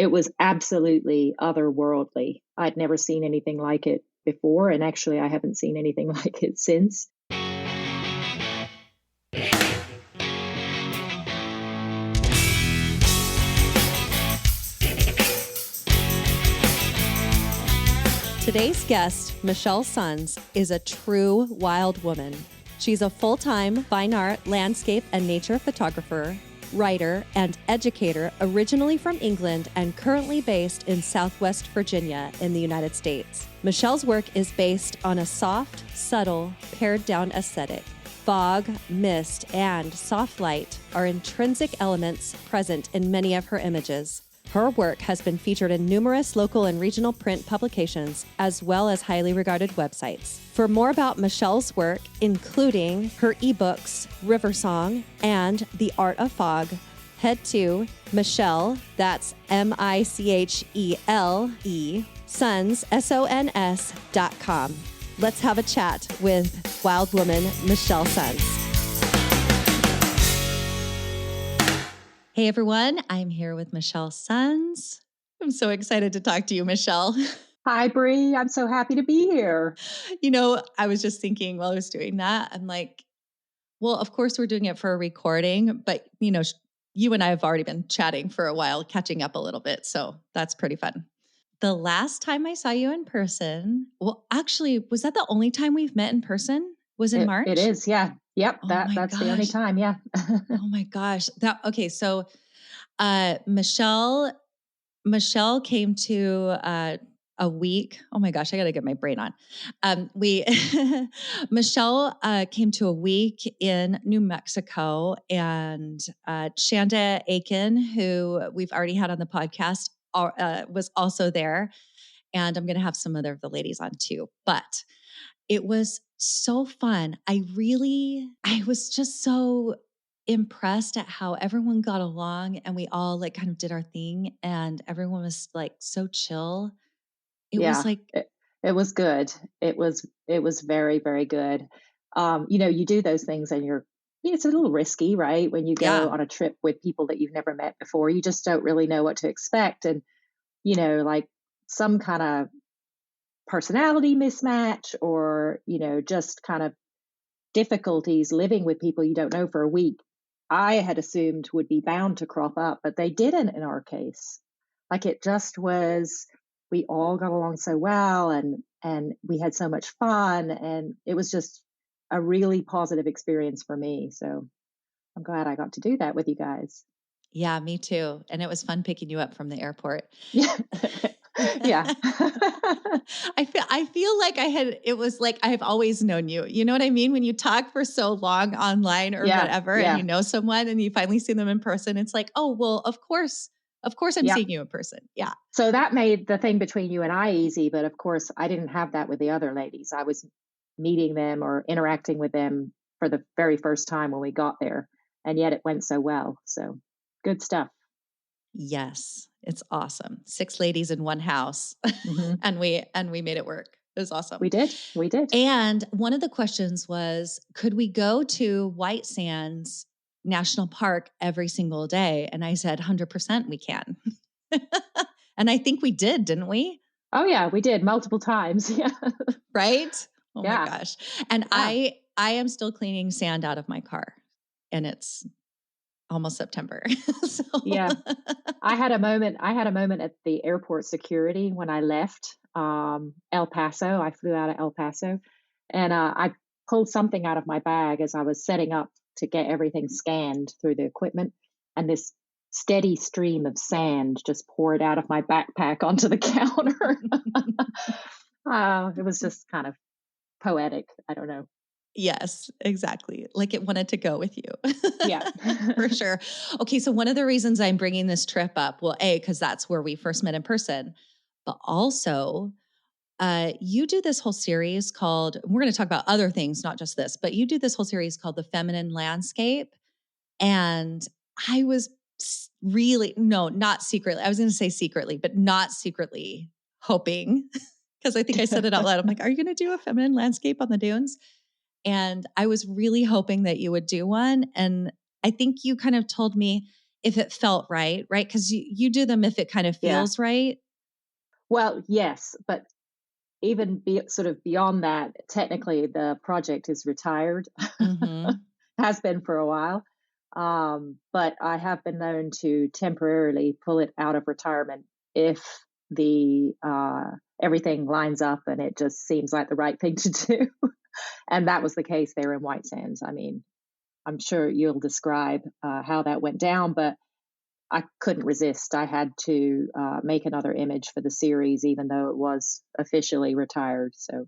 it was absolutely otherworldly. I'd never seen anything like it before, and actually I haven't seen anything like it since. Today's guest, Michele Sons, is a true wild woman. She's a full-time fine art, landscape, and nature photographer, writer, and educator, originally from England and currently based in Southwest Virginia in the United States. Michele's work is based on a soft, subtle, pared-down aesthetic. Fog, mist, and soft light are intrinsic elements present in many of her images. Her work has been featured in numerous local and regional print publications, as well as highly regarded websites. For more about Michele's work, including her ebooks, River Song, and The Art of Fog, head to Michele, that's MICHELE, Sons, SONS.com. Let's have a chat with wild woman Michele Sons. Hey everyone, I'm here with Michele Sons. I'm so excited to talk to you, Michele. Hi, Bree. I'm so happy to be here. You know, I was just thinking while I was doing that, I'm like, well, of course we're doing it for a recording, but you know, you and I have already been chatting for a while, catching up a little bit. So that's pretty fun. The last time I saw you in person, well, actually, was that the only time we've met in person? Was in March? It is, yeah. Yep, Oh that's the only time, yeah. Oh my gosh. Okay, so Michele came to a week. Oh my gosh, I got to get my brain on. Michele came to a week in New Mexico, and Shanda Aiken, who we've already had on the podcast, was also there. And I'm going to have some other of the ladies on too. But it was so fun. I was just so impressed at how everyone got along, and we all like kind of did our thing, and everyone was like so chill. It was like it was good. It was very, very good. You do those things and it's a little risky, right? When you go on a trip with people that you've never met before, you just don't really know what to expect. And, like some kind of personality mismatch or, just kind of difficulties living with people you don't know for a week, I had assumed would be bound to crop up, but they didn't in our case. Like it just was, we all got along so well and we had so much fun, and it was just a really positive experience for me. So I'm glad I got to do that with you guys. Yeah, me too. And it was fun picking you up from the airport. Yeah. Yeah. I feel like it was like I've always known you. You know what I mean? When you talk for so long online or whatever, and you know someone and you finally see them in person, it's like, oh, well, of course I'm seeing you in person. Yeah. So that made the thing between you and I easy. But of course, I didn't have that with the other ladies. I was meeting them or interacting with them for the very first time when we got there. And yet it went so well. So good stuff. Yes, it's awesome. 6 ladies in one house, and we made it work. It was awesome. We did. And one of the questions was, could we go to White Sands National Park every single day? And I said, 100% we can. And I think we did, didn't we? Oh yeah, we did multiple times. Yeah. Right? Oh my gosh. And I am still cleaning sand out of my car, and it's almost September. So. Yeah. I had a moment at the airport security when I left El Paso. I flew out of El Paso, and I pulled something out of my bag as I was setting up to get everything scanned through the equipment, and this steady stream of sand just poured out of my backpack onto the counter. It was just kind of poetic. I don't know. Yes, exactly. Like it wanted to go with you. Yeah. For sure. Okay. So one of the reasons I'm bringing this trip up, well, because that's where we first met in person, but also you do this whole series called, we're going to talk about other things, not just this, but you do this whole series called The Feminine Landscape. And I was not secretly, I was going to say secretly, but not secretly hoping, because I think I said it out loud. I'm like, are you going to do a feminine landscape on the dunes? And I was really hoping that you would do one. And I think you kind of told me, if it felt right, right? Because you do them if it kind of Yeah. feels right. Well, yes, but even sort of beyond that, technically the project is retired, Mm-hmm. has been for a while. But I have been known to temporarily pull it out of retirement if the everything lines up and it just seems like the right thing to do. And that was the case there in White Sands. I mean, I'm sure you'll describe how that went down, but I couldn't resist. I had to make another image for the series, even though it was officially retired. So,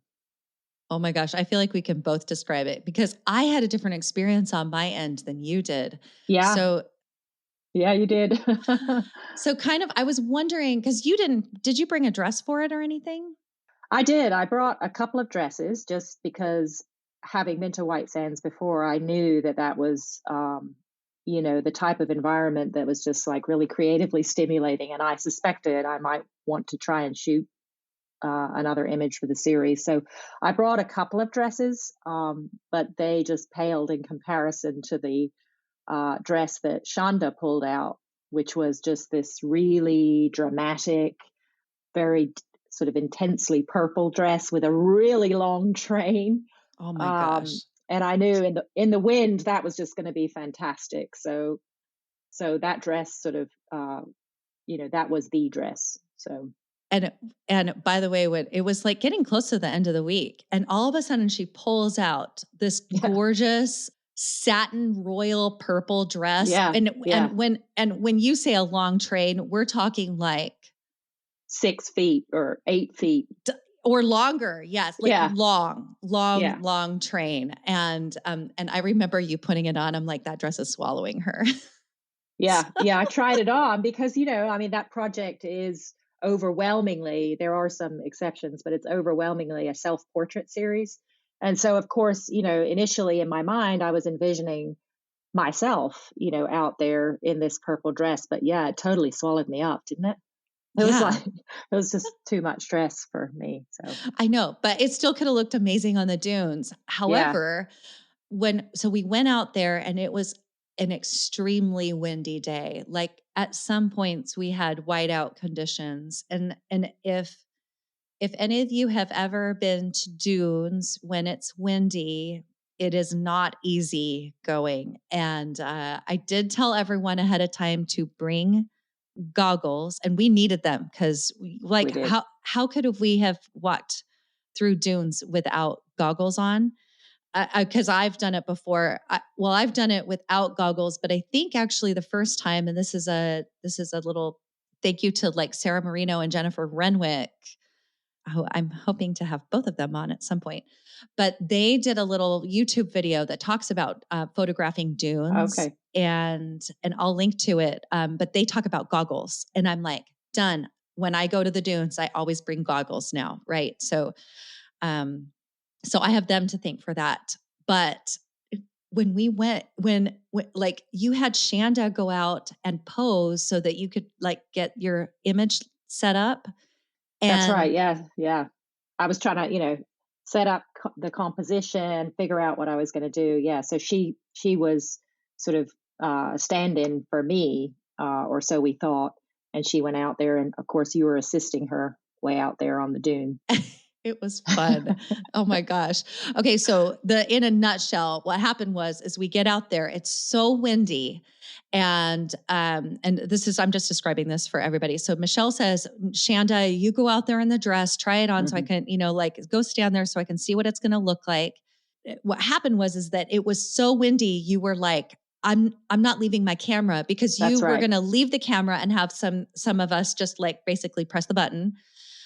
Oh my gosh, I feel like we can both describe it because I had a different experience on my end than you did. yeah, So, yeah, you did. so kind of, I was wondering because did you bring a dress for it or anything? I did. I brought a couple of dresses just because having been to White Sands before, I knew that that was, the type of environment that was just like really creatively stimulating. And I suspected I might want to try and shoot another image for the series. So I brought a couple of dresses, but they just paled in comparison to the dress that Shonda pulled out, which was just this really dramatic, very sort of intensely purple dress with a really long train. Oh my Um, gosh. and I knew in the wind that was just going to be fantastic. So that dress sort of that was the dress. So And and by the way, when it was like getting close to the end of the week, and all of a sudden she pulls out this yeah, gorgeous satin royal purple dress. yeah, yeah, And when you say a long train, we're talking like 6 feet or 8 feet. or longer. Yes, like Yeah, long, long, yeah, long train. And I remember you putting it on. I'm like, that dress is swallowing her. yeah, yeah. I tried it on because I mean, that project is overwhelmingly. There are some exceptions, but it's overwhelmingly a self-portrait series. And so, of course, initially in my mind, I was envisioning myself, out there in this purple dress. But yeah, it totally swallowed me up, didn't it? It was Yeah. like it was just too much stress for me. So I know, but it still could have looked amazing on the dunes. yeah, However, so we went out there and it was an extremely windy day. Like at some points we had whiteout conditions. And if any of you have ever been to dunes when it's windy, it is not easy going. And I did tell everyone ahead of time to bring goggles, and we needed them because like we did. how could we have walked through dunes without goggles on? Because I've done it before. I've done it without goggles, but I think actually the first time, and this is a little thank you to like Sarah Marino and Jennifer Renwick. I'm hoping to have both of them on at some point. But they did a little YouTube video that talks about photographing dunes, Okay. and I'll link to it. But they talk about goggles, and I'm like, done. When I go to the dunes, I always bring goggles now, right? Um, so I have them to thank for that. But when we went, when like you had Shanda go out and pose so that you could like get your image set up, That's right. and Yeah, yeah. I was trying to, set up the composition, figure out what I was going to do. Yeah. So she was sort of a stand-in for me, or so we thought, and she went out there, and of course you were assisting her way out there on the dune. it was fun. Oh my gosh. Okay, so in a nutshell, what happened is we get out there. It's so windy, and this is I'm just describing this for everybody. So Michele says, Shanda, you go out there in the dress, try it on, so I hmm can like go stand there so I can see what it's going to look like. What happened is that it was so windy. You were like, I'm not leaving my camera because you That's were right. going to leave the camera and have some of us just like basically press the button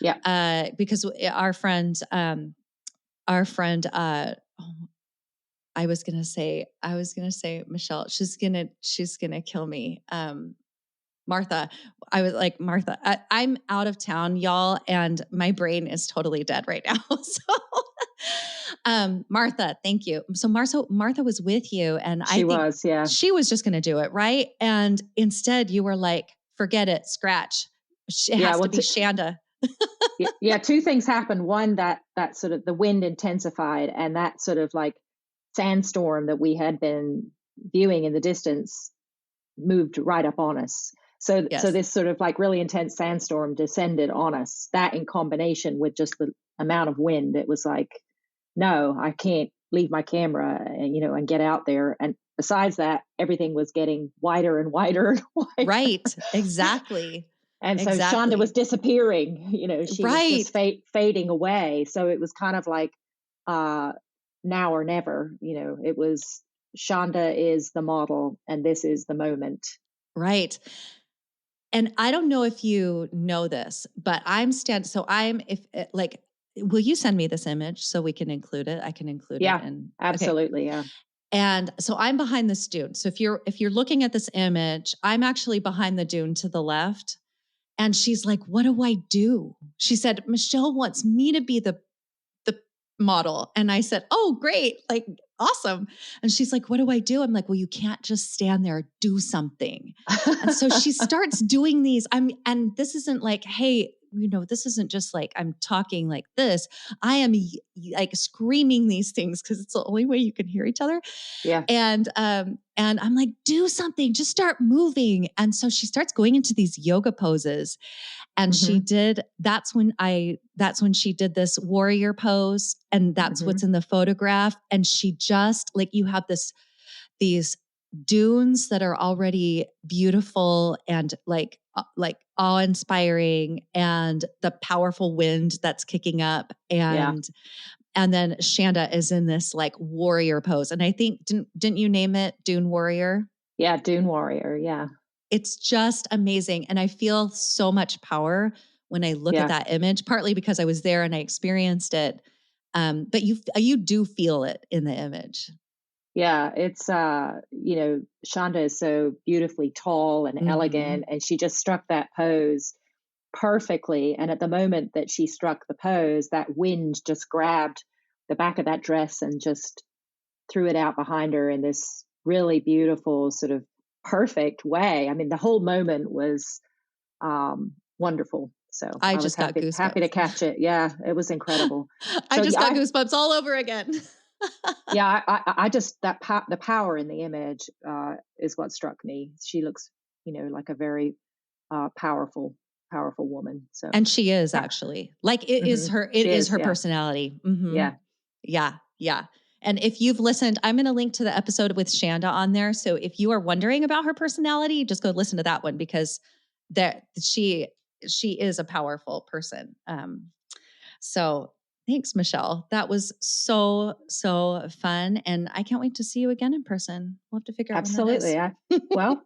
Yeah. because our friend, oh, I was gonna say Michele, she's gonna kill me. Martha, I was like, Martha, I'm out of town, y'all, and my brain is totally dead right now. Martha, thank you. So Martha was with you, and I She think was. Yeah. she was just going to do it, right? And instead, you were like, forget it, scratch. It Yeah. has to Well, be Shanda. yeah, two things happened. One, that sort of the wind intensified, and that sort of like sandstorm that we had been viewing in the distance moved right up on us. So Yes. this sort of like really intense sandstorm descended on us. That in combination with just the amount of wind, it was like, no, I can't leave my camera and, and get out there. And besides that, everything was getting wider and wider and wider. Right. Exactly. And so Shonda was Exactly. disappearing, she was just Right. fading away. So it was kind of like uh, now or never, it was Shonda is the model and this is the moment. Right. And I don't know if you know this, but will you send me this image so we can include it? I can include it Yeah, in. Okay. absolutely. Yeah. And so I'm behind this dune. So if you're looking at this image, I'm actually behind the dune to the left. And she's like, "What do I do?" She said, "Michele wants me to be the model." And I said, "Oh, great. Like, awesome." And she's like, "What do I do?" I'm like, "Well, you can't just stand there, do something." And so she starts doing these. And this isn't like, hey, this isn't just like I'm talking like this. I am like screaming these things because it's the only way you can hear each other. Yeah. And I'm like, do something, just start moving. And so she starts going into these yoga poses. And Mm-hmm. that's when she did this warrior pose. And that's Mm-hmm. what's in the photograph. And she just like, you have these dunes that are already beautiful and like awe-inspiring, and the powerful wind that's kicking up. Yeah. And then Shanda is in this like warrior pose. And I think, didn't you name it Dune Warrior? Yeah. Dune Warrior. Yeah. It's just amazing. And I feel so much power when I look at Yeah. that image, partly because I was there and I experienced it. But you do feel it in the image. Yeah. It's, Shonda is so beautifully tall and Mm-hmm. elegant, and she just struck that pose perfectly. And at the moment that she struck the pose, that wind just grabbed the back of that dress and just threw it out behind her in this really beautiful, sort of perfect way. I mean, the whole moment was wonderful. So I I was just got happy to goosebumps. catch it. Yeah, it was incredible. I So just yeah, got goosebumps all over again. I just the power in the image is what struck me. She looks, like a very powerful woman. So And she is yeah, actually like, it is her, it she is is. her Yeah, personality. Mm-hmm. yeah. Yeah. Yeah. And if you've listened, I'm going to link to the episode with Shanda on there. So if you are wondering about her personality, just go listen to that one, because that she is a powerful person. So thanks, Michele. That was so fun. And I can't wait to see you again in person. We'll have to figure out when that Absolutely. is. Well,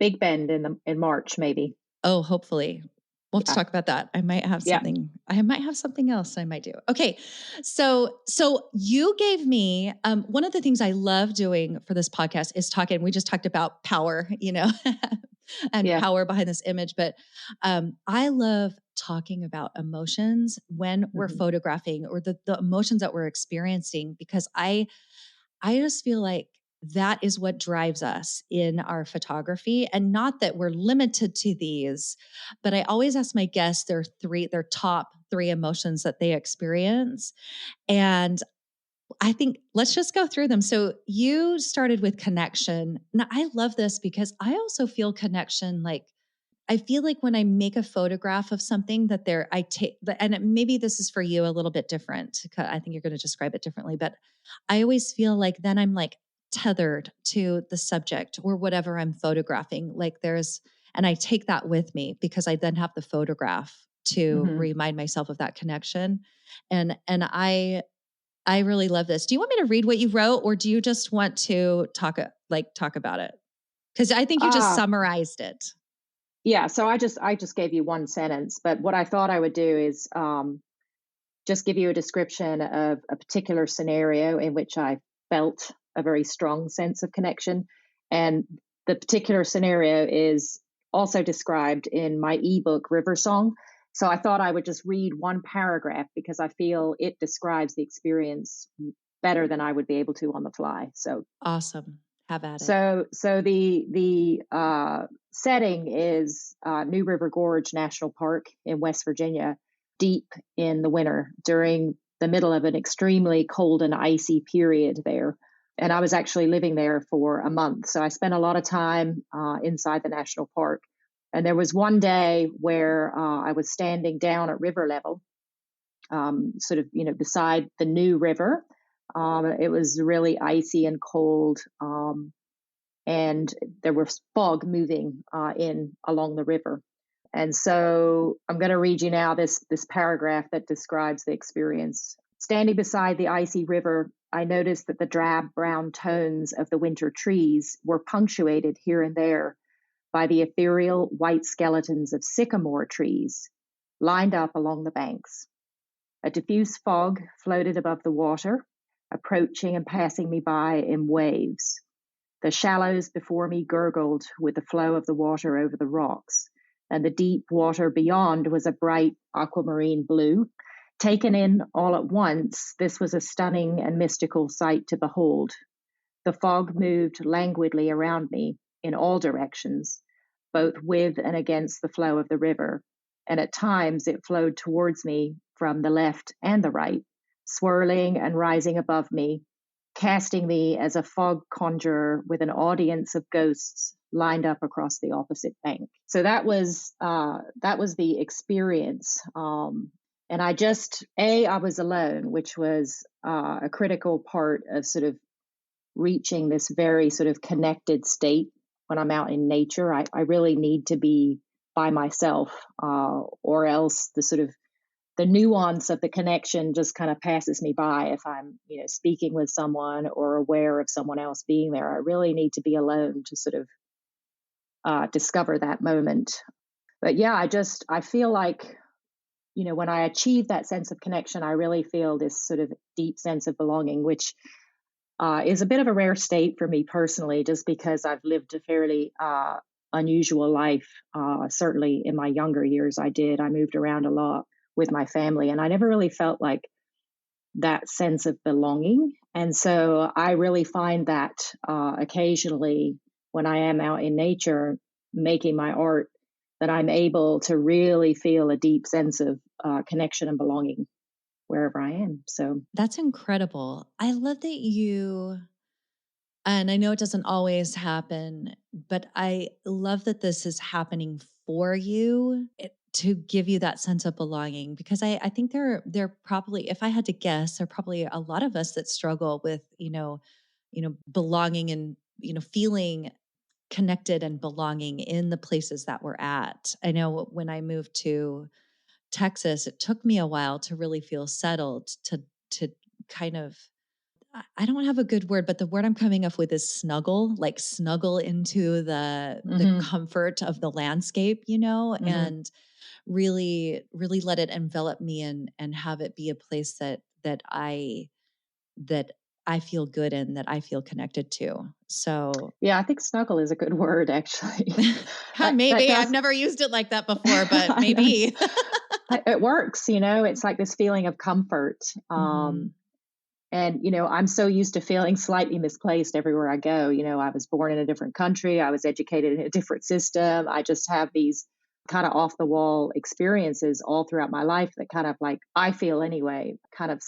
Big Bend in March maybe. Oh, hopefully. We'll have to Yeah, talk about that. I might have yeah. something else I might do. Okay. So you gave me, one of the things I love doing for this podcast is talking. We just talked about power, and Yeah. power behind this image. But I love talking about emotions when we're Hmm. photographing, or the emotions that we're experiencing, because I just feel like that is what drives us in our photography. And not that we're limited to these, but I always ask my guests their top three emotions that they experience. And I think let's just go through them. So you started with connection. Now I love this because I also feel connection. Like, I feel like when I make a photograph of something that I take, and maybe this is for you a little bit different. I think you're going to describe it differently, but I always feel like then I'm like tethered to the subject or whatever I'm photographing. And I take that with me because I then have the photograph to Hmm. remind myself of that connection. And I really love this. Do you want me to read what you wrote, or do you just want to talk about it? Because I think you just Uh, summarized it. yeah. So I just gave you one sentence, but what I thought I would do is just give you a description of a particular scenario in which I felt a very strong sense of connection. And the particular scenario is also described in my ebook, River Song. So I thought I would just read one paragraph because I feel it describes the experience better than I would be able to on the fly. So Awesome. Have at it. the setting is New River Gorge National Park in West Virginia, deep in the winter during the middle of an extremely cold and icy period there. And I was actually living there for a month. So I spent a lot of time inside the national park. And there was one day where I was standing down at river level, sort of, beside the new river. It was really icy and cold. And there was fog moving in along the river. And so I'm going to read you now this paragraph that describes the experience. Standing beside the icy river, I noticed that the drab brown tones of the winter trees were punctuated here and there by the ethereal white skeletons of sycamore trees lined up along the banks. A diffuse fog floated above the water, approaching and passing me by in waves. The shallows before me gurgled with the flow of the water over the rocks, and the deep water beyond was a bright aquamarine blue. Taken in all at once, this was a stunning and mystical sight to behold. The fog moved languidly around me in all directions, both with and against the flow of the river, and at times it flowed towards me from the left and the right, swirling and rising above me, casting me as a fog conjurer with an audience of ghosts lined up across the opposite bank. So that was the experience. And I was alone, which was a critical part of sort of reaching this very sort of connected state when I'm out in nature. I really need to be by myself, or else the nuance of the connection just kind of passes me by if I'm, speaking with someone or aware of someone else being there. I really need to be alone to sort of discover that moment. But yeah, I feel like, when I achieve that sense of connection, I really feel this sort of deep sense of belonging, which is a bit of a rare state for me personally, just because I've lived a fairly unusual life. Certainly in my younger years, I moved around a lot with my family, and I never really felt like that sense of belonging. And so I really find that occasionally when I am out in nature making my art, that I'm able to really feel a deep sense of connection and belonging wherever I am. So that's incredible. I love that and I know it doesn't always happen, but I love that this is happening for you to give you that sense of belonging, because I think there probably, if I had to guess, there are probably a lot of us that struggle with, belonging and, feeling connected and belonging in the places that we're at. I know when I moved to Texas, it took me a while to really feel settled, to kind of, I don't have a good word, but the word I'm coming up with is snuggle, like snuggle into the comfort of the landscape, and really, really let it envelop me and have it be a place that I feel good in, that I feel connected to. So yeah, I think snuggle is a good word, actually. That maybe I've does. never used it like that before, but I know. maybe. It works. It's like this feeling of comfort. Mm-hmm. And, I'm so used to feeling slightly misplaced everywhere I go. I was born in a different country. I was educated in a different system. I just have these kind of off the wall experiences all throughout my life that kind of, like, I feel anyway, kind of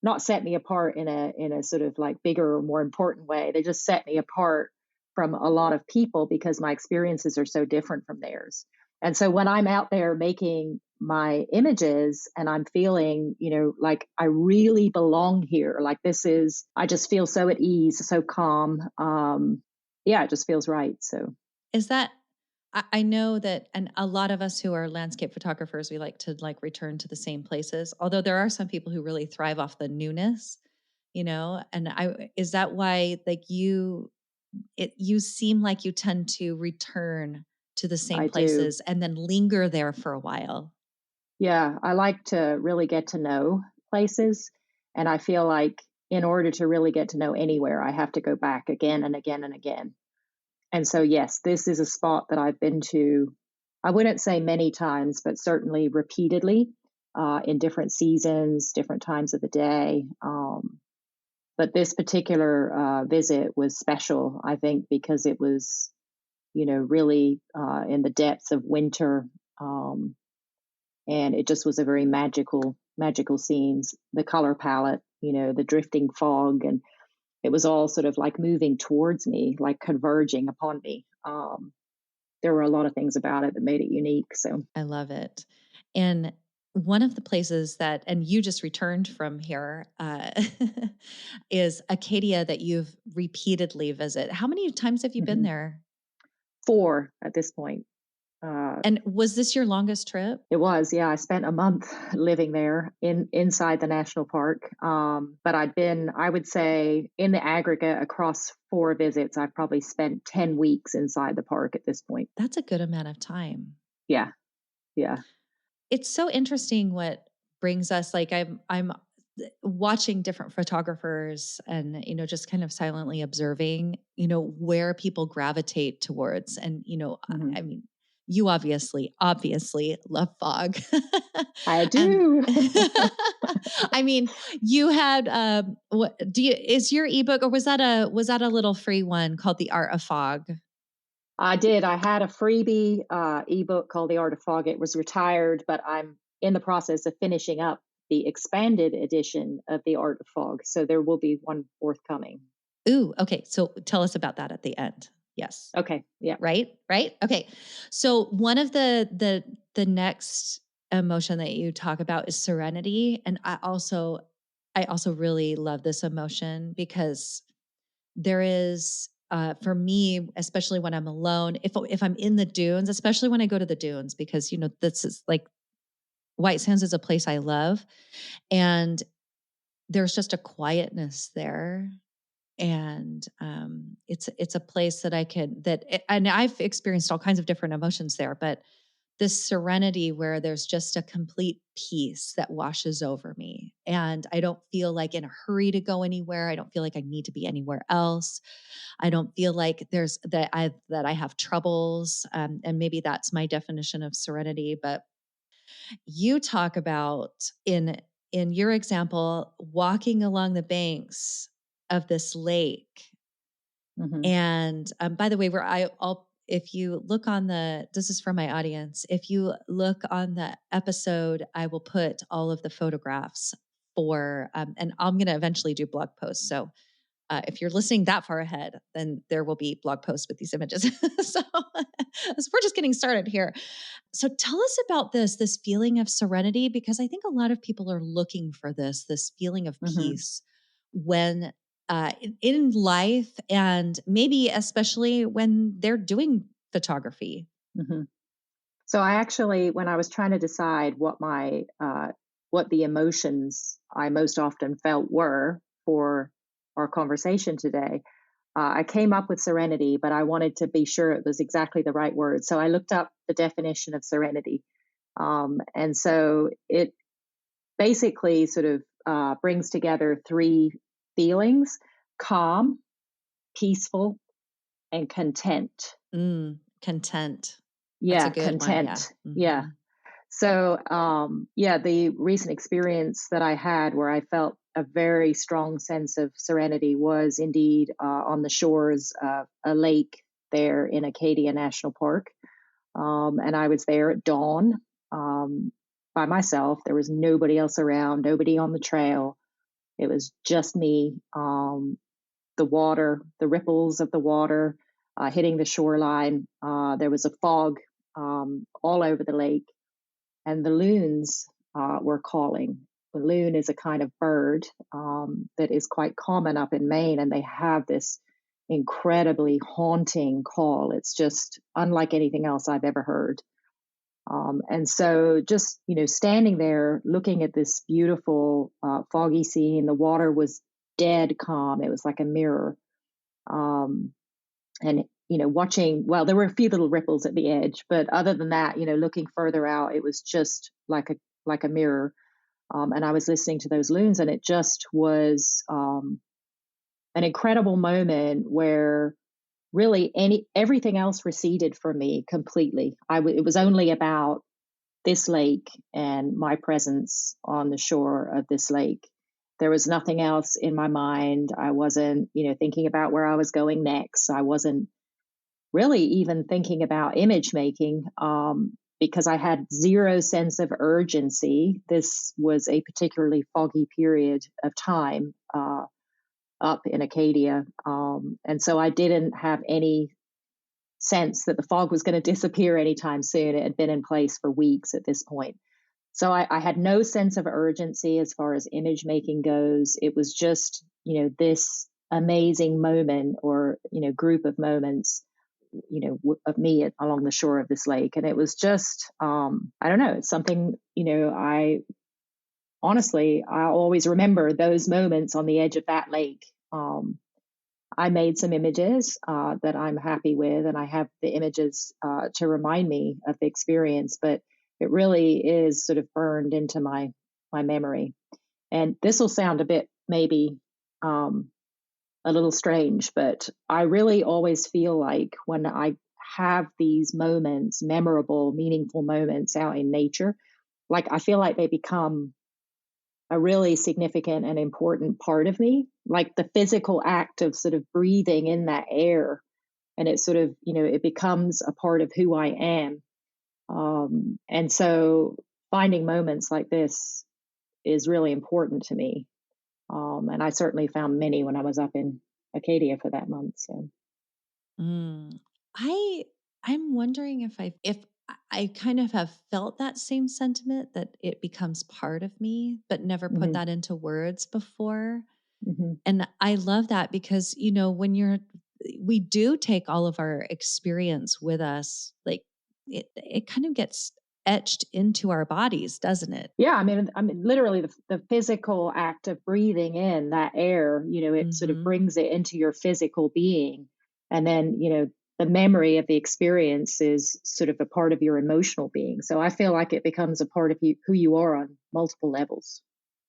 not set me apart in a sort of like bigger or more important way. They just set me apart from a lot of people because my experiences are so different from theirs. And so when I'm out there making my images and I'm feeling, like I really belong here, like I just feel so at ease, so calm. Yeah, it just feels right. So Is that, I know that, and a lot of us who are landscape photographers, we like to return to the same places. Although there are some people who really thrive off the newness, and is that why, like, you seem like you tend to return to the same I do. places and then linger there for a while? Yeah, I like to really get to know places. And I feel like in order to really get to know anywhere, I have to go back again and again and again. And so, yes, this is a spot that I've been to, I wouldn't say many times, but certainly repeatedly in different seasons, different times of the day. But this particular visit was special, I think, because it was, really in the depths of winter. And it just was a very magical scenes. The color palette, the drifting fog, and, it was all sort of like moving towards me, like converging upon me. There were a lot of things about it that made it unique. So, I love it. And one of the places that, and you just returned from here, is Acadia that you've repeatedly visited. How many times have you been mhm. there? 4 at this point. Uh, And was this your longest trip? it was, yeah. I spent a month living there inside the national park. But I would say, in the aggregate across 4 visits, I've probably spent 10 weeks inside the park at this point. That's a good amount of time. Yeah, yeah. It's so interesting what brings us, like, I'm watching different photographers and, just kind of silently observing, where people gravitate towards. And, Hmm. I mean, you obviously love fog. I um, do. I mean, you had, is your ebook, or was that a little free one called The Art of Fog? I did. I had a freebie ebook called The Art of Fog. It was retired, but I'm in the process of finishing up the expanded edition of The Art of Fog. So there will be one forthcoming. Ooh, okay. So tell us about that at the end. Yes. Okay. Yeah. Right? Right? Okay. So one of the next emotion that you talk about is serenity. And I also really love this emotion because there is, for me, especially when I'm alone, if I'm in the dunes, especially when I go to the dunes, because this is like, White Sands is a place I love, and there's just a quietness there. And it's a place that and I've experienced all kinds of different emotions there, but this serenity where there's just a complete peace that washes over me, and I don't feel like in a hurry to go anywhere. I don't feel like I need to be anywhere else. I don't feel like there's that I have troubles, and maybe that's my definition of serenity. But you talk about, in your example, walking along the banks of this lake. Hmm. And by the way, if you look on this is for my audience. If you look on the episode, I will put all of the photographs and I'm going to eventually do blog posts. So if you're listening that far ahead, then there will be blog posts with these images. So we're just getting started here. So tell us about this feeling of serenity, because I think a lot of people are looking for this feeling of Hmm. peace when in life, and maybe especially when they're doing photography. Hmm. So I actually, when I was trying to decide what the emotions I most often felt were for our conversation today, I came up with serenity, but I wanted to be sure it was exactly the right word. So I looked up the definition of serenity, and so it basically sort of brings together 3 feelings: calm, peaceful, and content. Content. That's a Yeah, good one. Yeah. content. Yeah. Hmm. So, yeah, the recent experience that I had where I felt a very strong sense of serenity was indeed on the shores of a lake there in Acadia National Park. And I was there at dawn, by myself. There was nobody else around, nobody on the trail. It was just me, the water, the ripples of the water hitting the shoreline. There was a fog all over the lake, and the loons were calling. The loon is a kind of bird that is quite common up in Maine, and they have this incredibly haunting call. It's just unlike anything else I've ever heard. And so, just standing there, looking at this beautiful foggy scene, the water was dead calm. It was like a mirror, um, and watching. Well, there were a few little ripples at the edge, but other than that, looking further out, it was just like a mirror. And I was listening to those loons, and it just was an incredible moment where really everything else receded from me completely. It was only about this lake and my presence on the shore of this lake. There was nothing else in my mind. I wasn't, thinking about where I was going next. I wasn't really even thinking about image making, because I had zero sense of urgency. This was a particularly foggy period of time up in Acadia. And so I didn't have any sense that the fog was going to disappear anytime soon. It had been in place for weeks at this point. So I had no sense of urgency as far as image making goes. It was just, this amazing moment, or, group of moments, of me along the shore of this lake. And it was just, I don't know, it's something, I always remember those moments on the edge of that lake. I made some images that I'm happy with, and I have the images to remind me of the experience, but it really is sort of burned into my memory. And this will sound a bit maybe a little strange, but I really always feel like when I have these moments, memorable, meaningful moments out in nature, like I feel like they become a really significant and important part of me, like the physical act of sort of breathing in that air. And it sort of, it becomes a part of who I am. And so finding moments like this is really important to me. And I certainly found many when I was up in Acadia for that month. So, Mm. I I'm wondering if I kind of have felt that same sentiment, that it becomes part of me, but never put hmm that into words before. hmm And I love that because, we do take all of our experience with us, like it kind of gets etched into our bodies, doesn't it? yeah, I mean, literally the physical act of breathing in that air, it sort of Hmm. brings it into your physical being. And then, the memory of the experience is sort of a part of your emotional being. So I feel like it becomes a part of you, who you are on multiple levels.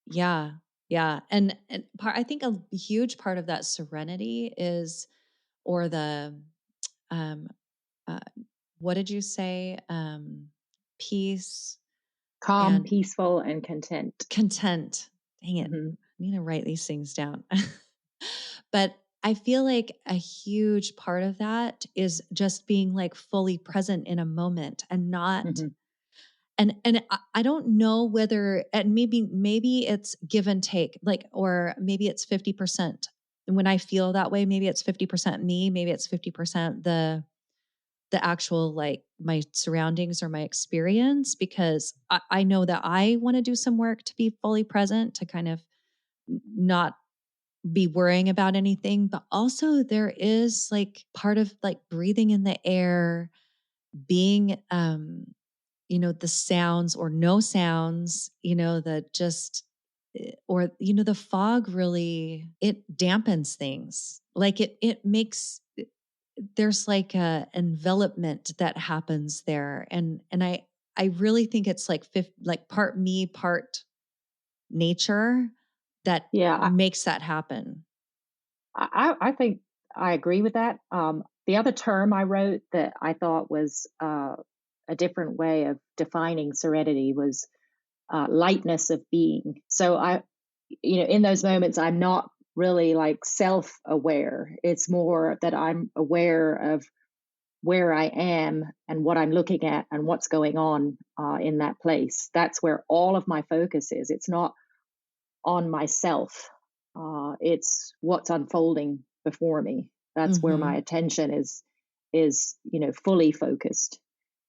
Yeah. Yeah. And I think a huge part of that serenity is, or the, um, uh, what did you say? Peace Calm, and peaceful, and content. content. Dang it. hmm I need to write these things down. But I feel like a huge part of that is just being like fully present in a moment and not, hmm and I don't know whether, and maybe it's give and take, like, or maybe it's 50%. And when I feel that way, maybe it's 50% me, maybe it's 50% the actual, like, my surroundings or my experience, because I know that I want to do some work to be fully present, to kind of not be worrying about anything. But also there is like part of like breathing in the air, being, the sounds or no sounds, that just, or, the fog really, it dampens things. Like it makes, there's like a envelopment that happens there. And I really think it's like like part me, part nature, that Yeah, makes that happen. I think I agree with that. The other term I wrote that I thought was a different way of defining serenity was lightness of being. So in those moments, I'm not really like self aware. It's more that I'm aware of where I am and what I'm looking at and what's going on in that place. That's where all of my focus is. It's not on myself. It's what's unfolding before me. That's where my Hmm. attention is fully focused.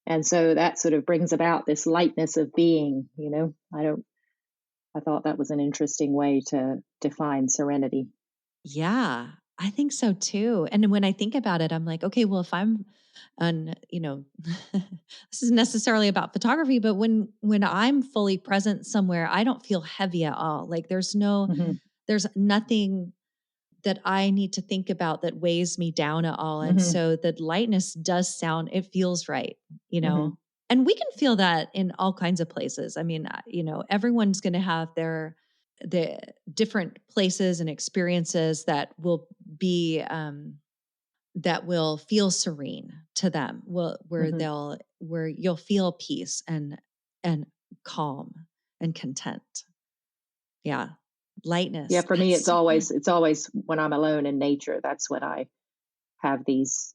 And so that sort of brings about this lightness of being. I thought that was an interesting way to define serenity. Yeah, I think so too. And when I think about it, I'm like, okay, well, if I'm on, this isn't necessarily about photography, but when I'm fully present somewhere, I don't feel heavy at all. Like hmm there's nothing that I need to think about that weighs me down at all. And hmm so the lightness does sound, it feels right, you hmm know. And we can feel that in all kinds of places. I mean, everyone's going to have the different places and experiences be, that will feel serene to them, hmm where you'll feel peace and calm and content. Yeah. Yeah, Lightness. for me, That's it's so always good. it's always when I'm alone in nature. That's when I have these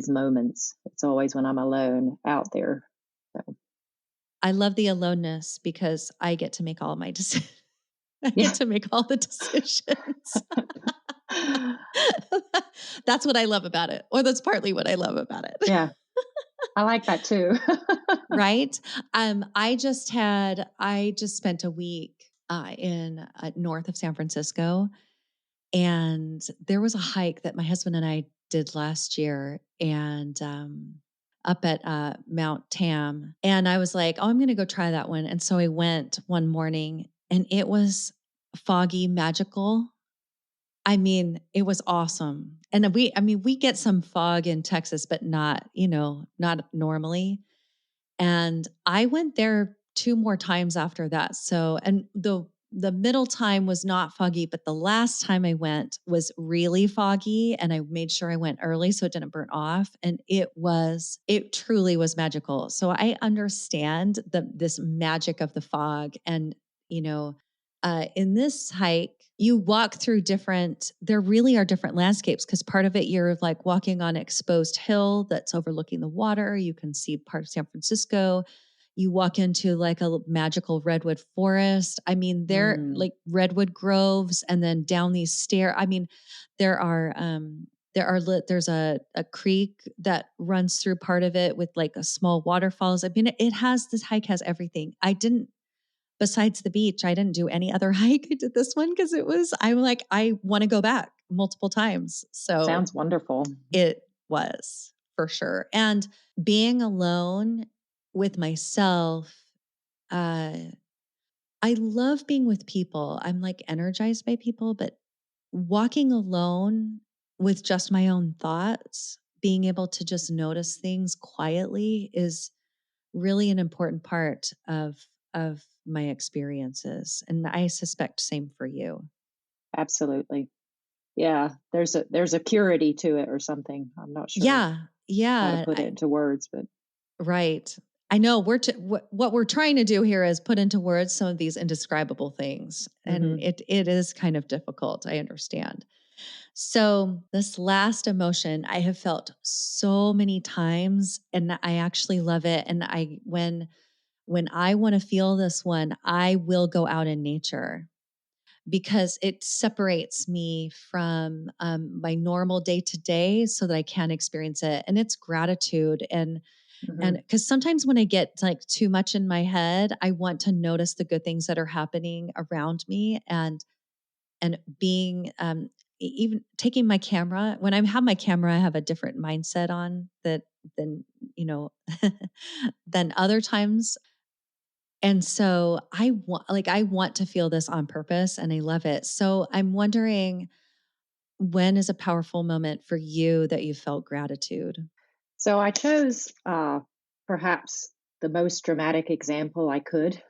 moments. It's always when I'm alone out there. So I love the aloneness because I get to make all my decisions. I get yeah, to make all the decisions. That's what I love about it. Or that's partly what I love about it. Yeah. I like that too. Right. I just spent a week in north of San Francisco, and there was a hike that my husband and I did last year, and up at Mount Tam. And I was like, oh, I'm going to go try that one. And so I went one morning, and it was foggy, magical. I mean, it was awesome. And we get some fog in Texas, but not, not normally. And I went there 2 more times after that. So, and the middle time was not foggy, but the last time I went was really foggy, and I made sure I went early so it didn't burn off. And it truly was magical. So I understand this magic of the fog. And, you know, in this hike, you walk through there really are different landscapes, because part of it, you're like walking on exposed hill that's overlooking the water. You can see part of San Francisco. You walk into like a magical redwood forest. I mean, there Mm, like redwood groves, and then down these stairs. I mean, there are, there's a creek that runs through part of it with like a small waterfalls. I mean, this hike has everything. Besides the beach, I didn't do any other hike. I did this one because I'm like, I want to go back multiple times. So sounds wonderful. it was for sure. And being alone with myself, uh, I love being with people. I'm like energized by people, but walking alone with just my own thoughts, being able to just notice things quietly is really an important part of my experiences, and I suspect same for you. Absolutely. Yeah. There's a purity to it or something. I'm not sure Yeah, how to yeah, put it into words, but right. I know what we're trying to do here is put into words some of these indescribable things, and mhm. it is kind of difficult. I understand. So this last emotion I have felt so many times, and I actually love it. And when I want to feel this one, I will go out in nature, because it separates me from my normal day to day so that I can experience it. And it's gratitude. And Mhm. because sometimes when I get like too much in my head, I want to notice the good things that are happening around me, and being, even taking my camera. When I have my camera, I have a different mindset on that than, you know, than other times. And so I want to feel this on purpose, and I love it. So I'm wondering, when is a powerful moment for you that you felt gratitude? So I chose perhaps the most dramatic example I could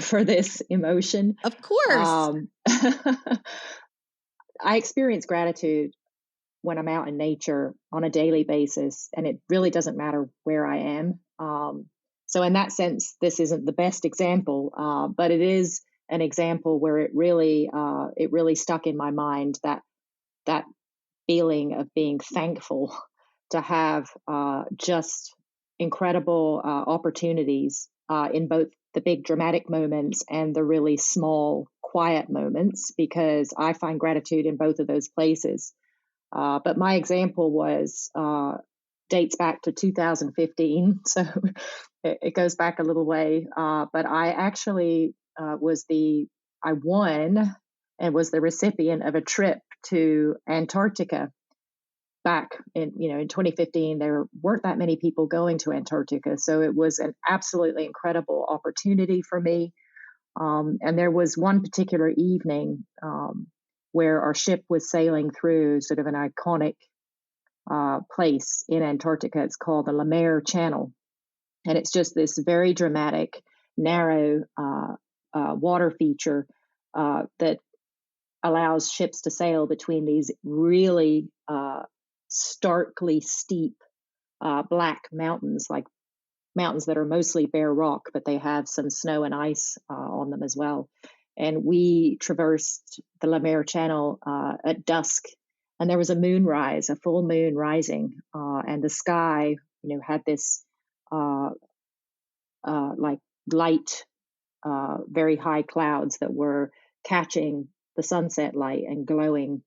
for this emotion. Of course. I experience gratitude when I'm out in nature on a daily basis, and it really doesn't matter where I am. So, in that sense, this isn't the best example, but it is an example where it really stuck in my mind, that feeling of being thankful to have just incredible opportunities in both the big dramatic moments and the really small quiet moments, because I find gratitude in both of those places. But my example dates back to 2015, so it goes back a little way. But I actually I won and was the recipient of a trip to Antarctica back in 2015. There weren't that many people going to Antarctica, so it was an absolutely incredible opportunity for me. And there was one particular evening where our ship was sailing through sort of an iconic place in Antarctica. It's called the Lemaire Channel, and it's just this very dramatic, narrow water feature that allows ships to sail between these really starkly steep black mountains, like mountains that are mostly bare rock, but they have some snow and ice on them as well. And we traversed the Lemaire Channel at dusk, and there was a moonrise, a full moon rising, and the sky, had this uh, like light, very high clouds that were catching the sunset light and glowing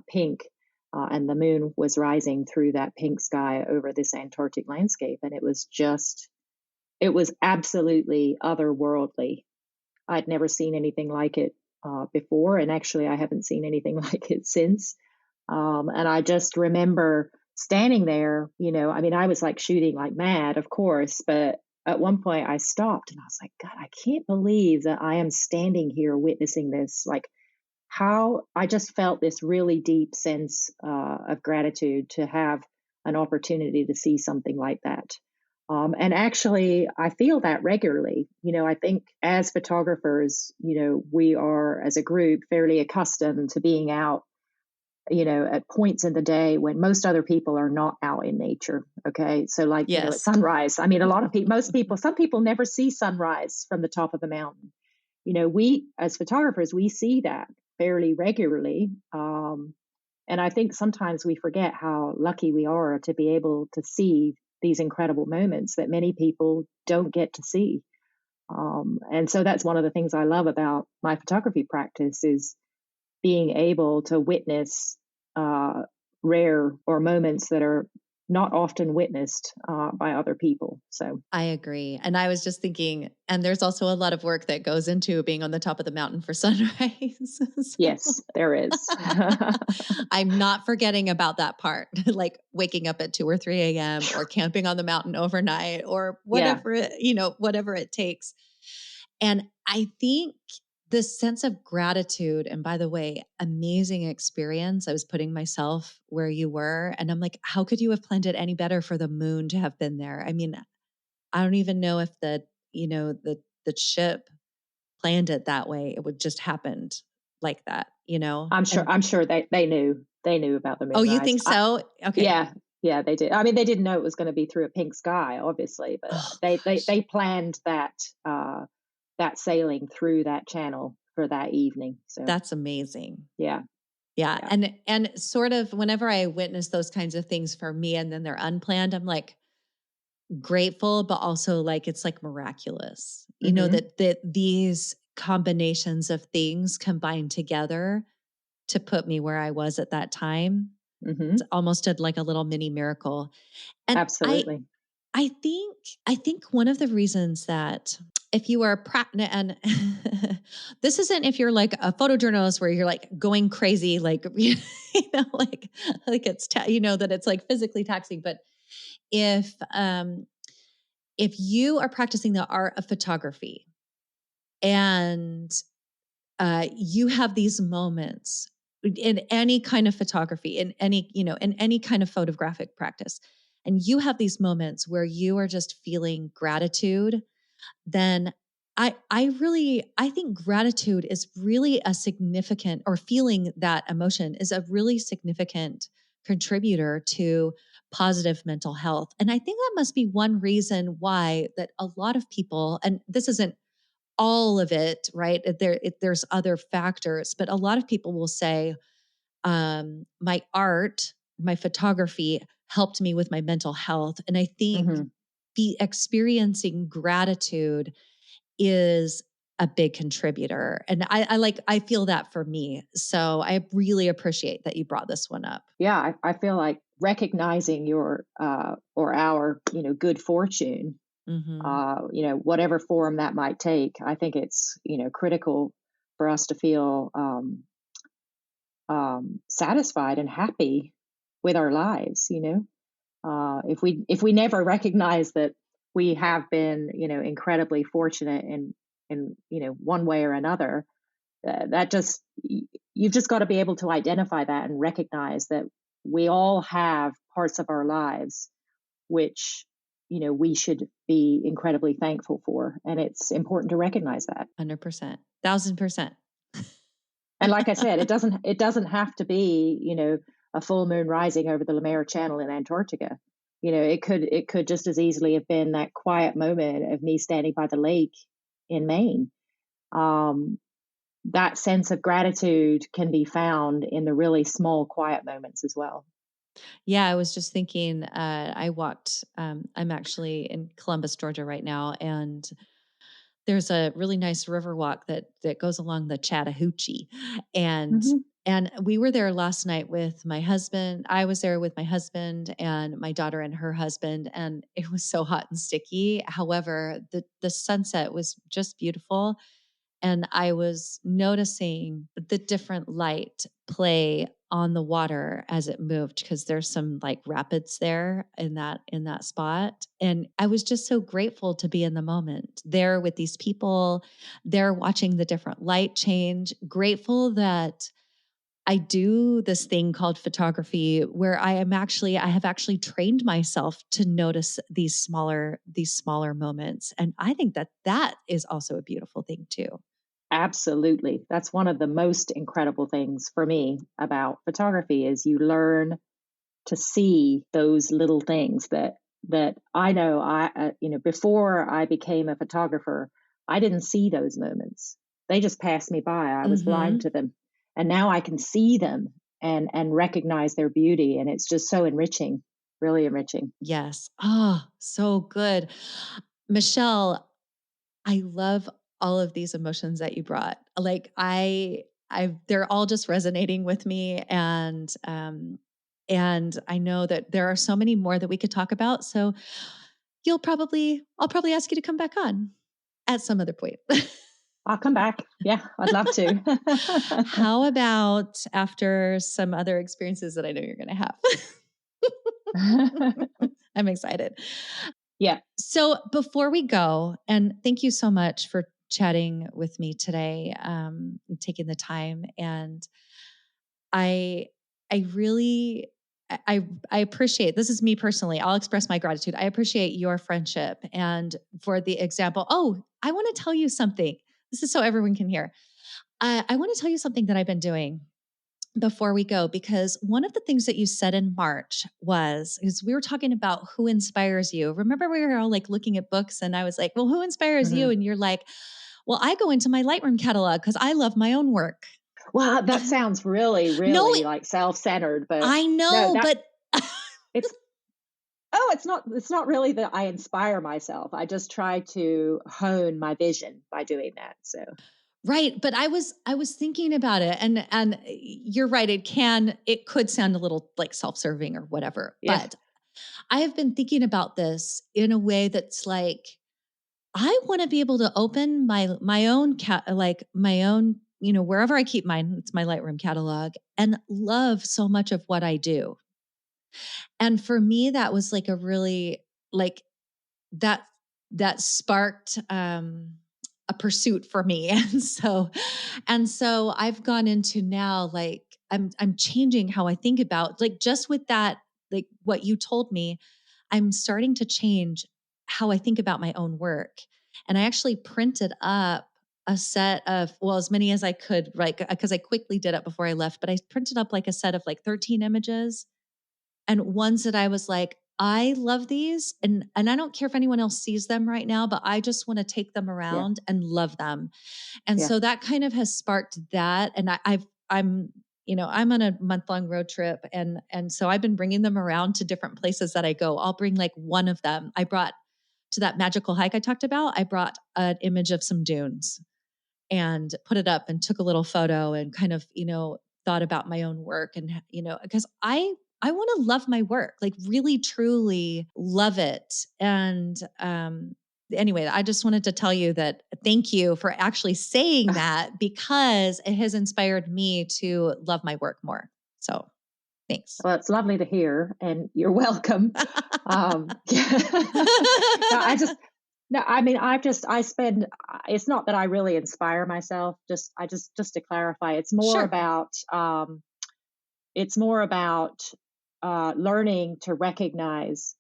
pink, and the moon was rising through that pink sky over this Antarctic landscape, and it was absolutely otherworldly. I'd never seen anything like it before, and actually, I haven't seen anything like it since. And I just remember standing there, I mean, I was like shooting like mad, of course, but at one point I stopped and I was like, God, I can't believe that I am standing here witnessing this. Like, how I just felt this really deep sense of gratitude to have an opportunity to see something like that. And actually, I feel that regularly. I think as photographers, we are as a group fairly accustomed to being out, at points in the day when most other people are not out in nature. Okay. So, like, at Yes. sunrise, I mean, a lot of people, most people, some people never see sunrise from the top of the mountain. We as photographers, we see that fairly regularly. And I think sometimes we forget how lucky we are to be able to see these incredible moments that many people don't get to see. And so that's one of the things I love about my photography practice is being able to witness rare or moments that are not often witnessed by other people. So I agree. And I was just thinking, and there's also a lot of work that goes into being on the top of the mountain for sunrise. yes, there is. I'm not forgetting about that part, like waking up at 2 or 3 a.m. or camping on the mountain overnight or Yeah. whatever it takes. And I think the sense of gratitude, and by the way, amazing experience. I was putting myself where you were, and I'm like, how could you have planned it any better for the moon to have been there? I mean, I don't even know if the ship planned it that way. It would just happened like that, And I'm sure they knew about the oh, you moonrise. think so? Okay. Yeah, yeah, they did. I mean, they didn't know it was going to be through a pink sky, obviously, but Oh gosh. they planned that sailing through that channel for that evening. So That's amazing. yeah, Yeah. yeah. And sort of whenever I witness those kinds of things for me and then they're unplanned, I'm like grateful, but also like it's like miraculous. Hmm. That these combinations of things combined together to put me where I was at that time. Hmm. It's almost like a little mini miracle. And Absolutely. I think I think one of the reasons that if you are and this isn't if you're like a photojournalist where you're like going crazy, like like it's that it's like physically taxing, but if um if you are practicing the art of photography and you have these moments in any kind of photography, in any kind of photographic practice, and you have these moments where you are just feeling gratitude, then I think gratitude is really a significant, or feeling that emotion is a really significant contributor to positive mental health. And I think that must be one reason why that a lot of people, and this isn't all of it, right? There's other factors, but a lot of people will say, my art, my photography helped me with my mental health. And I think Hmm. be experiencing gratitude is a big contributor. And I feel that for me. So I really appreciate that you brought this one up. Yeah, I feel like recognizing your or our good fortune, Hmm. whatever form that might take. I think it's critical for us to feel satisfied and happy with our lives. If we never recognize that we have been incredibly fortunate in one way or another, that just you've just got to be able to identify that and recognize that we all have parts of our lives which we should be incredibly thankful for, and it's important to recognize that. 100%, 1000%. And like I said, it doesn't have to be a full moon rising over the Lemaire Channel in Antarctica. It could just as easily have been that quiet moment of me standing by the lake in Maine. um, that sense of gratitude can be found in the really small quiet moments as well. Yeah, I was just thinking, I walked, I'm actually in Columbus, Georgia right now. And there's a really nice river walk that goes along the Chattahoochee. And Hmm. and we were there last night with my husband. I was there with my husband and my daughter and her husband, and it was so hot and sticky. However, the sunset was just beautiful. And I was noticing the different light play on the water as it moved, because there's some like rapids there in that spot. And I was just so grateful to be in the moment there with these people, there watching the different light change, grateful that I do this thing called photography where I have actually trained myself to notice these smaller moments. And I think that is also a beautiful thing too. Absolutely. That's one of the most incredible things for me about photography is you learn to see those little things that I know before I became a photographer, I didn't see those moments. They just passed me by. I was blind Mhm. to them. And now I can see them and recognize their beauty, and it's just so enriching, really enriching. Yes. Oh, so good. Michelle, I love all of these emotions that you brought. Like they're all just resonating with me, and I know that there are so many more that we could talk about. So I'll probably ask you to come back on at some other point. I'll come back. Yeah, I'd love to. How about after some other experiences that I know you're going to have? I'm excited. Yeah. So before we go, and thank you so much for chatting with me today, and taking the time. And I, I really, I appreciate, this is me personally. I'll express my gratitude. I appreciate your friendship and for the example. Oh, I want to tell you something. This is so everyone can hear. I want to tell you something that I've been doing before we go, because one of the things that you said in March is we were talking about who inspires you. Remember, we were all like looking at books, and I was like, well, who inspires you? Mhm. And you're like, well, I go into my Lightroom catalog because I love my own work. Well, that sounds really, No, really like self-centered, but I no, know, that but it's oh, it's not really that I inspire myself. I just try to hone my vision by doing that. So, right. But I was thinking about it, and you're right. It could sound a little like self-serving or whatever, yeah. but I have been thinking about this in a way that's like, I want to be able to open my own like my own, wherever I keep mine, it's my Lightroom catalog, and love so much of what I do. And for me, that was like a really like that that sparked a pursuit for me. And so I've gone into now, like, I'm changing how I think about, like, just with that, like what you told me, I'm starting to change how I think about my own work. And I actually printed up a set of, well, as many as I could, like, because I quickly did it before I left, but I printed up like a set of like 13 images, and ones that I was like, I love these. And I don't care if anyone else sees them right now, but I just want to take them Yeah. around and love them. And Yeah. so that kind of has sparked that. And I'm on a month-long road trip, and so I've been bringing them around to different places that I go. I'll bring like one of them. I brought to that magical hike I talked about, I brought an image of some dunes and put it up and took a little photo and kind of, thought about my own work. And, because I want to love my work, like really, truly love it. And, anyway, I just wanted to tell you that thank you for actually saying that, because it has inspired me to love my work more. So thanks. Well, it's lovely to hear, and you're welcome. No, I just no, I mean, I spend. It's not that I really inspire myself. Just to clarify, Sure. it's more about learning to recognize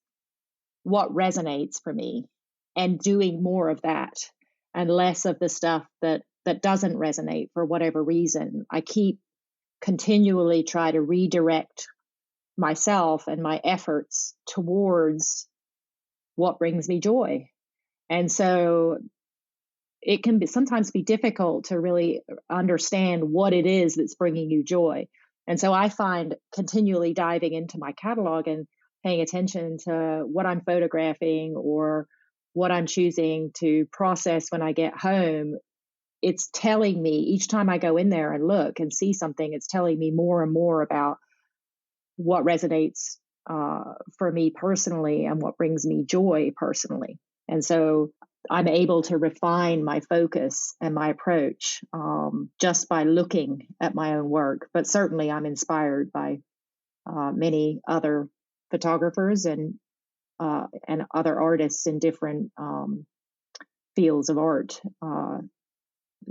what resonates for me and doing more of that and less of the stuff that doesn't resonate for whatever reason. I keep continually try to redirect myself and my efforts towards what brings me joy. And so it can sometimes be difficult to really understand what it is that's bringing you joy. And so I find continually diving into my catalog and paying attention to what I'm photographing or what I'm choosing to process when I get home, it's telling me each time I go in there and look and see something, it's telling me more and more about what resonates for me personally and what brings me joy personally. And so I'm able to refine my focus and my approach just by looking at my own work. But certainly I'm inspired by many other photographers and other artists in different fields of art.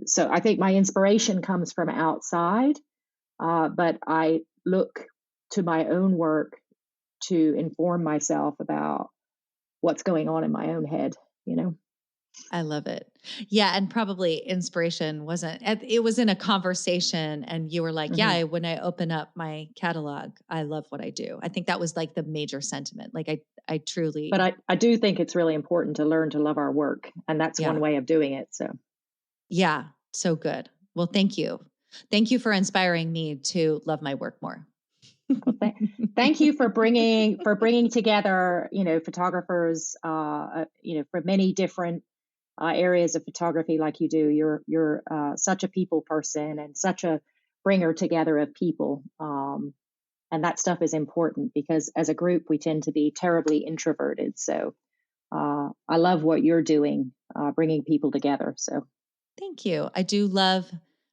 So I think my inspiration comes from outside, but I look to my own work to inform myself about what's going on in my own head, you know? I love it. Yeah. And probably inspiration it was in a conversation and you were like, Hmm. yeah, when I open up my catalog, I love what I do. I think that was like the major sentiment. Like I But truly, I do think it's really important to learn to love our work. And that's one yeah. way of doing it. So Yeah. So good. Well, thank you. Thank you for inspiring me to love my work more. well, thank you for bringing together, photographers, for many different areas of photography like you do. You're such a people person and such a bringer together of people. And that stuff is important because as a group, we tend to be terribly introverted. So I love what you're doing, bringing people together. So Thank you. I do love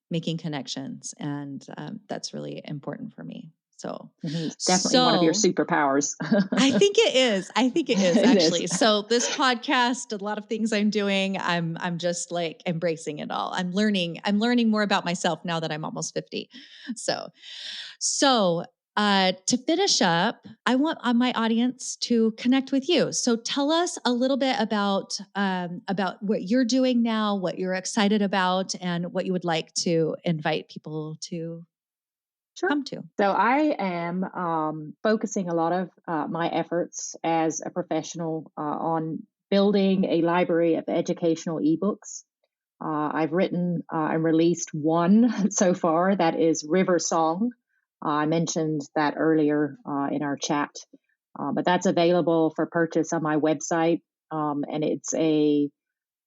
making connections, and that's really important for me. So, it's definitely one of your so superpowers. I think it is. I think it is It is. actually. So this podcast, a lot of things I'm doing, I'm just like embracing it all. I'm learning more about myself now that I'm almost 50. So so, to finish up, I want my audience to connect with you. So, tell us a little bit about what you're doing now, what you're excited about, and what you would like to invite people to Sure. come to. So I am focusing a lot of my efforts as a professional on building a library of educational ebooks. I've written and released one so far that is River Song. I mentioned that earlier in our chat, but that's available for purchase on my website, and it's a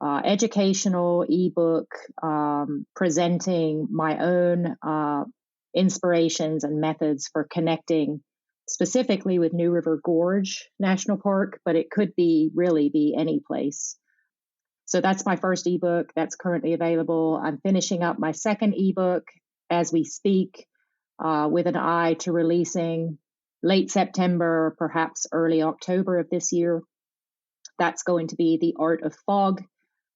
educational ebook presenting my own inspirations and methods for connecting specifically with New River Gorge National Park, but it could really be any place. So that's my first ebook that's currently available. I'm finishing up my second ebook as we speak, with an eye to releasing late September, perhaps early October of this year. That's going to be The Art of Fog,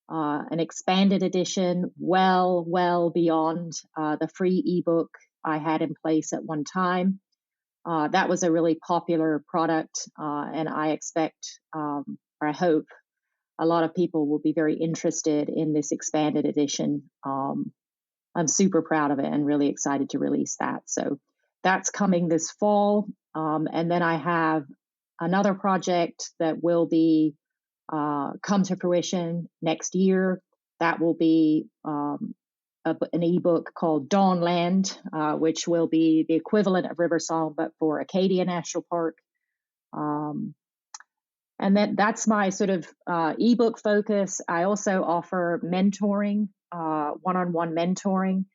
an expanded edition, well beyond the free ebook I had in place at one time. That was a really popular product, and I expect, or I hope, a lot of people will be very interested in this expanded edition. I'm super proud of it and really excited to release that. So that's coming this fall. And then I have another project that will be come to fruition next year. That will be an ebook called Dawnland, which will be the equivalent of River Song, but for Acadia National Park. Um, and that's my sort of ebook focus. I also offer mentoring, one-on-one mentoring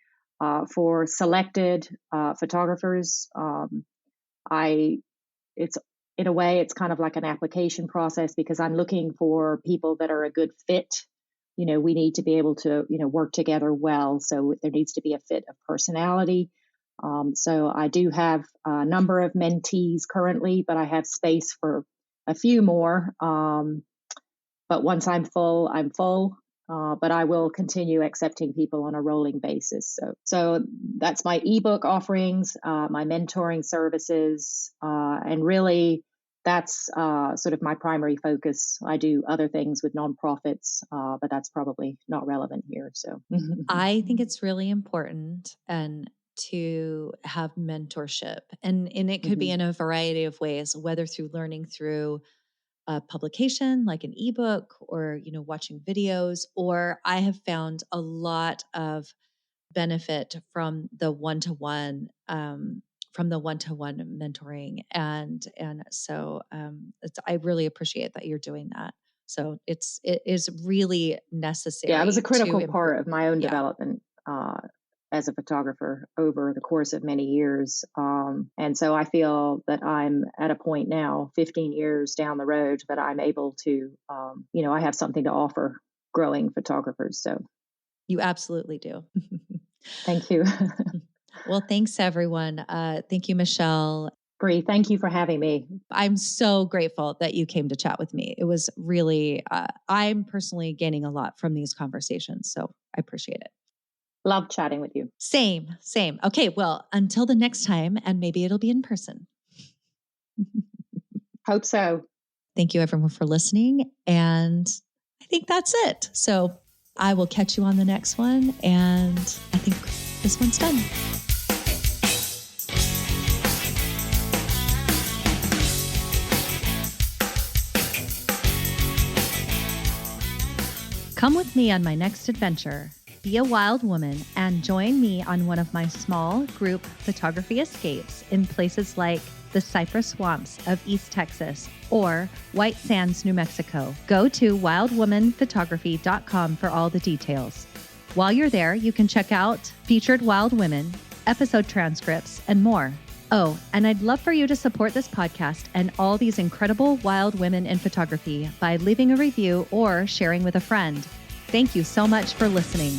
for selected photographers. I it's in a way it's kind of like an application process because I'm looking for people that are a good fit. We need to be able to work together well. So there needs to be a fit of personality. So I do have a number of mentees currently, but I have space for a few more. But once I'm full, I'm full. But I will continue accepting people on a rolling basis. So that's my ebook offerings, my mentoring services, and really that's sort of my primary focus. I do other things with nonprofits, but that's probably not relevant here. So, I think it's really important and to have mentorship, and it could be Mhm. in a variety of ways, whether through learning through a publication like an ebook or watching videos, or I have found a lot of benefit from the one-to-one mentoring, and so I really appreciate that you're doing that. So it is really necessary. Yeah, it was a critical to part improve. of my own Yeah. development as a photographer over the course of many years. And so I feel that I'm at a point now, 15 years down the road, that I'm able to, I have something to offer growing photographers. So You absolutely do. thank you. Well, thanks everyone. Thank you, Michele. Bree, thank you for having me. I'm so grateful that you came to chat with me. It was really, I'm personally gaining a lot from these conversations. So I appreciate it. Love chatting with you. Same. Okay, well, until the next time, and maybe it'll be in person. Hope so. Thank you everyone for listening. And I think that's it. So I will catch you on the next one. And I think this one's done. Come with me on my next adventure. Be a wild woman and join me on one of my small group photography escapes in places like the cypress swamps of East Texas or White Sands, New Mexico. Go to wildwomanphotography.com for all the details. While you're there, you can check out featured wild women, episode transcripts, and more. Oh, and I'd love for you to support this podcast and all these incredible wild women in photography by leaving a review or sharing with a friend. Thank you so much for listening.